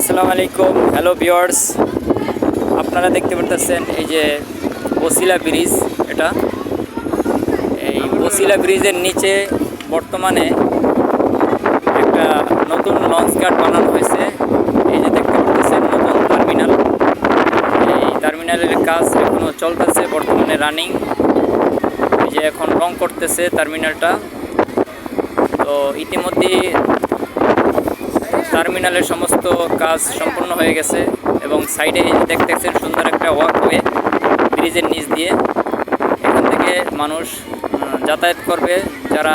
আসসালামু আলাইকুম, hello viewers. আপনারা দেখতে পারতেছেন এই যে বসিলা ব্রিজ। এটা এই বসিলা ব্রিজের নিচে বর্তমানে একটা নতুন লঞ্চ ঘাট বানানো হয়েছে। এই যে দেখতে পারতেছেন নতুন টার্মিনাল। এই টার্মিনালের কাজ এখনও চলতেছে, বর্তমানে রানিং। এই যে এখন রং করতেছে টার্মিনালটা। তো ইতিমধ্যে টার্মিনালের সমস্ত কাজ সম্পূর্ণ হয়ে গেছে এবং সাইডে দেখতেছেন সুন্দর একটা ওয়াকওয়ে ব্রিজের নিচ দিয়ে। এখান থেকে মানুষ যাতায়াত করবে। যারা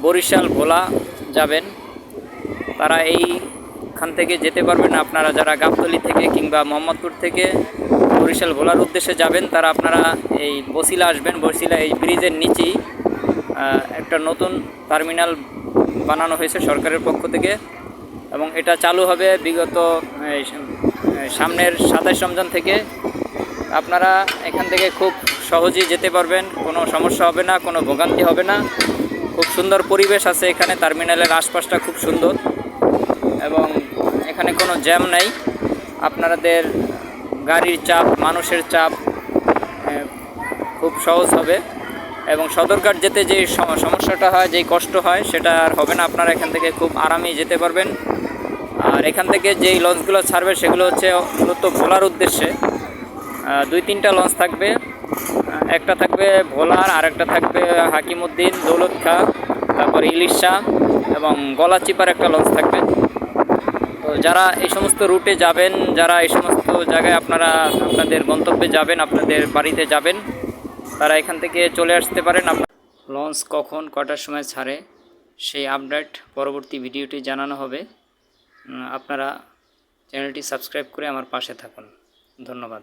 বরিশাল ভোলা যাবেন তারা এইখান থেকে যেতে পারবেন। আপনারা যারা গাবতলী থেকে কিংবা মোহাম্মদপুর থেকে বরিশাল ভোলার উদ্দেশ্যে যাবেন তারা আপনারা এই বসিলা আসবেন। বসিলা এই ব্রিজের নিচেই একটা নতুন টার্মিনাল বানানো হয়েছে সরকারের পক্ষ থেকে এবং এটা চালু হবে বিগত সামনের 27 রমজান থেকে। আপনারা এখান থেকে খুব সহজেই যেতে পারবেন, কোনো সমস্যা হবে না, কোনো ভোগান্তি হবে না। খুব সুন্দর পরিবেশ আছে এখানে, টার্মিনালের আশপাশটা খুব সুন্দর এবং এখানে কোনো জ্যাম নাই। আপনাদের গাড়ির চাপ, মানুষের চাপ খুব সহজ হবে এবং সদরঘাট যেতে যে সমস্যাটা হয়, যেই কষ্ট হয় সেটা আর হবে না। আপনারা এখান থেকে খুব আরামেই যেতে পারবেন। আর এখান থেকে যেই লঞ্চগুলো ছাড়বে সেগুলো হচ্ছে মূলত ভোলার উদ্দেশ্যে। 2-3টা লঞ্চ থাকবে। একটা থাকবে ভোলার, আর একটা থাকবে হাকিমউদ্দিন, দৌলত খা, তারপর ইলিশা এবং গলাচিপার একটা লঞ্চ থাকবে। তো যারা এই সমস্ত রুটে যাবেন, যারা এই সমস্ত জায়গায় আপনাদের গন্তব্যে যাবেন, আপনাদের বাড়িতে যাবেন, তারা এখান থেকে চলে আসতে পারেন। লঞ্চ কখন কটার সময় ছাড়ে সেই আপডেট পরবর্তী ভিডিওটি জানানো হবে। আপনারা চ্যানেলটি সাবস্ক্রাইব করে আমার পাশে থাকুন। ধন্যবাদ।